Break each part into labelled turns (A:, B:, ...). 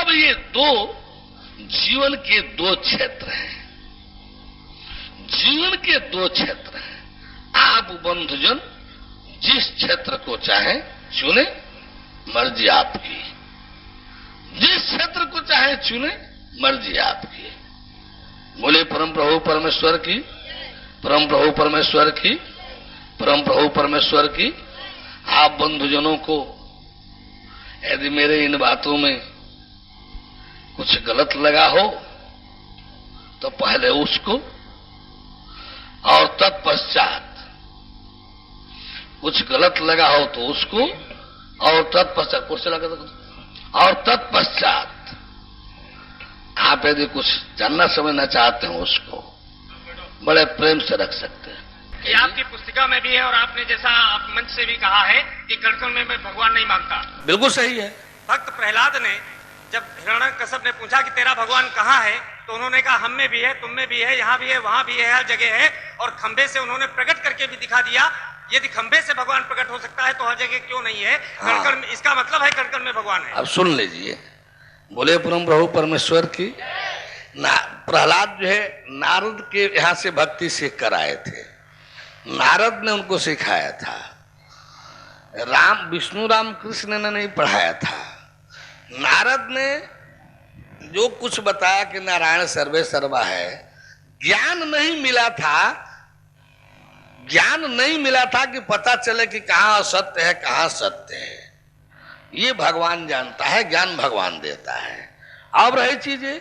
A: अब ये दो जीवन के दो क्षेत्र हैं, जीवन के दो क्षेत्र हैं। आप बंधुजन जिस क्षेत्र को चाहें चुने, मर्जी आपकी। जिस क्षेत्र को चाहे चुने, मर्जी आपकी। बोले परम प्रभु परमेश्वर की, परम प्रभु परमेश्वर की, परम प्रभु परमेश्वर की। आप बंधुजनों को यदि मेरे इन बातों में कुछ गलत लगा हो तो पहले उसको और तत्पश्चात, कुछ गलत लगा हो तो उसको और तत्पश्चात, कुर्सी लगा और तत्पश्चात आप यदि कुछ जानना समझना चाहते हो उसको बड़े प्रेम से रख सकते हैं।
B: ये आपकी पुस्तिका में भी है और आपने जैसा आप मंच से भी कहा है कि कड़कड़ में मैं भगवान नहीं मांगता।
A: बिल्कुल सही है।
B: भक्त प्रहलाद ने जब हिरण्यकश्यप ने पूछा कि तेरा भगवान कहाँ है, तो उन्होंने कहा हम में भी है, तुम में भी है, यहाँ भी है, वहां भी है, हर जगह है। और खंबे से उन्होंने प्रकट करके भी दिखा दिया। यदि खंबे से भगवान प्रकट हो सकता है तो हर जगह क्यों नहीं है? कड़कड़ में, इसका मतलब है कड़कड़ में भगवान है।
A: अब सुन लीजिए, बोले परम प्रभु परमेश्वर की। प्रहलाद जो है नारद के यहां से भक्ति सीख कर आए थे, नारद ने उनको सिखाया था, विष्णु राम कृष्ण ने नहीं पढ़ाया था। नारद ने जो कुछ बताया कि नारायण सर्वे सर्वा है, ज्ञान नहीं मिला था, ज्ञान नहीं मिला था कि पता चले कि कहां असत्य है कहां सत्य है। ये भगवान जानता है, ज्ञान भगवान देता है। अब रही चीजें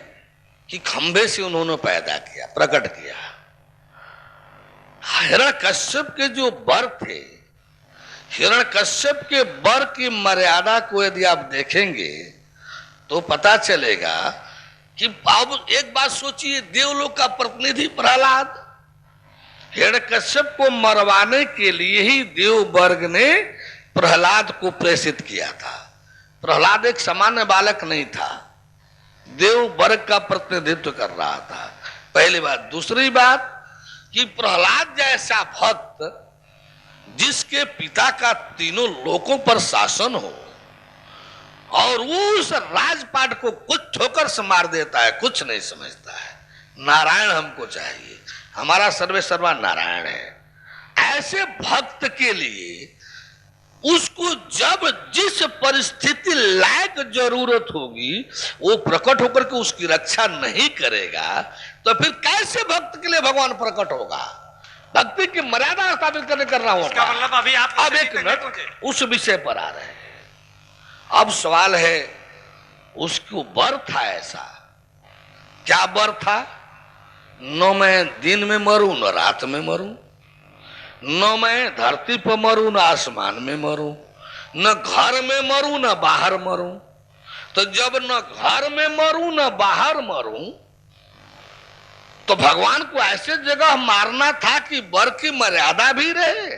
A: कि खंबे से उन्होंने पैदा किया, प्रकट किया। हिरण्यकश्यप के जो वर थे, हिरण्यकश्यप के वर की मर्यादा को यदि आप देखेंगे तो पता चलेगा कि अब एक बात सोचिए, देवलोक का प्रतिनिधि प्रहलाद, हिरण्यकश्यप को मरवाने के लिए ही देव वर्ग ने प्रहलाद को प्रेषित किया था। प्रहलाद एक सामान्य बालक नहीं था, देव वर्ग का प्रतिनिधित्व कर रहा था, पहली बात। दूसरी बात कि प्रहलाद जैसा भक्त जिसके पिता का तीनों लोकों पर शासन हो और वो उस राजपाट को कुछ ठोकर से मार देता है, कुछ नहीं समझता है। नारायण हमको चाहिए, हमारा सर्वे सर्वा नारायण है। ऐसे भक्त के लिए उसको जब जिस परिस्थिति लायक जरूरत होगी वो प्रकट होकर के उसकी रक्षा नहीं करेगा तो फिर कैसे भक्त के लिए भगवान प्रकट होगा? भक्ति की मर्यादा स्थापित करना होगा।
B: इसका मतलब अभी आप
A: अब एक मिनट उस विषय पर आ रहे हैं। अब सवाल है, उसको वर था ऐसा, क्या वर था? न मैं दिन में मरूं न रात में मरूं, न मैं धरती पर मरूं न आसमान में मरूं, न घर में मरूं न बाहर मरूं। तो जब न घर में मरूं न बाहर मरूं तो भगवान को ऐसे जगह मारना था कि वर की मर्यादा भी रहे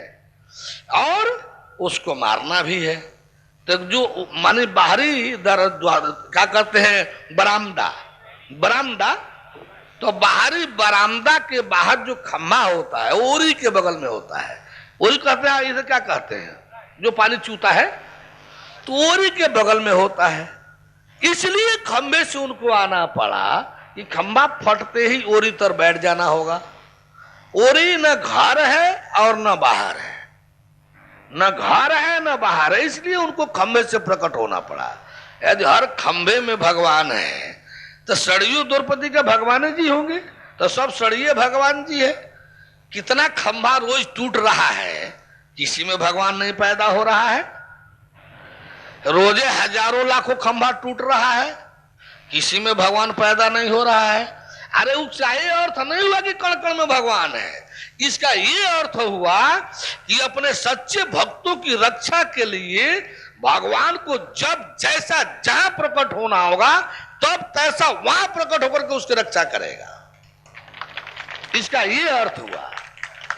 A: और उसको मारना भी है। तो जो माने बाहरी द्वार क्या कहते हैं, बरामदा, बरामदा, तो बाहरी बरामदा के बाहर जो खम्मा होता है ओरी के बगल में होता है। ओरी कहते हैं, इसे क्या कहते हैं, जो पानी चूता है, तो ओरी के बगल में होता है। इसलिए खंबे से उनको आना पड़ा कि खंबा फटते ही ओरी तर बैठ जाना होगा। ओरी न घर है और न बाहर है, न घर है न बाहर है, इसलिए उनको खंबे से प्रकट होना पड़ा। यदि हर खंबे में भगवान है तो सड़ियों द्रौपदी के भगवान जी होंगे, तो सब सड़िए भगवान जी है। कितना खंबा रोज टूट रहा है, किसी में भगवान नहीं पैदा हो रहा है। रोजे हजारों लाखों खंबा टूट रहा है, किसी में भगवान पैदा नहीं हो रहा है। अरे उसका ये अर्थ नहीं हुआ कि कण कण में भगवान है, इसका ये अर्थ हुआ कि अपने सच्चे भक्तों की रक्षा के लिए भगवान को जब जैसा जहां प्रकट होना होगा तब तैसा वहां प्रकट होकर के उसकी रक्षा करेगा। इसका ये अर्थ हुआ,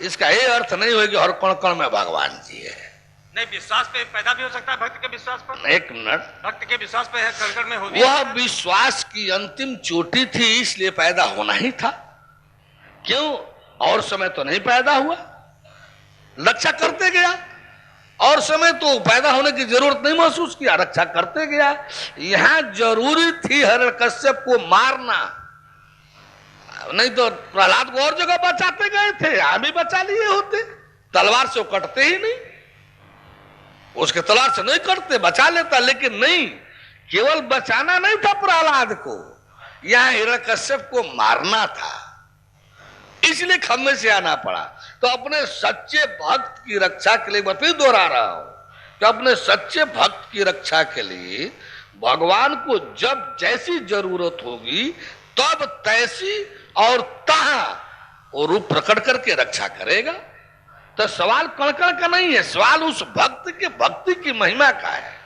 A: इसका ये अर्थ नहीं हुआ कि हर कण कण में भगवान जी है।
B: नहीं, विश्वास पे पैदा भी हो सकता है, भक्त के विश्वास पर।
A: एक मिनट,
B: भक्त के विश्वास पे है, कण में हो भी।
A: वह विश्वास की अंतिम चोटी थी, इसलिए पैदा होना ही था। क्यों? और समय तो नहीं पैदा हुआ, रक्षा करते गया और समय तो पैदा होने की जरूरत नहीं महसूस किया, रक्षा करते गया। यहां जरूरी थी हिरण्यकश्यप को मारना, नहीं तो प्रहलाद को और जगह बचाते गए थे, यहां भी बचा लिए होते। तलवार से वो कटते ही नहीं, उसके तलवार से नहीं कटते, बचा लेता, लेकिन नहीं, केवल बचाना नहीं था प्रहलाद को, यहां हिरण्यकश्यप को मारना था, इसलिए खम्भे से आना पड़ा। तो अपने सच्चे भक्त की रक्षा के लिए मैं फिर दोहरा रहा हूं कि अपने सच्चे भक्त की रक्षा के लिए भगवान को जब जैसी जरूरत होगी तब तैसी और तहां वो रूप प्रकट करके रक्षा करेगा। तो सवाल कण-कण का नहीं है, सवाल उस भक्त के भक्ति की महिमा का है।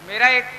B: मेरा एक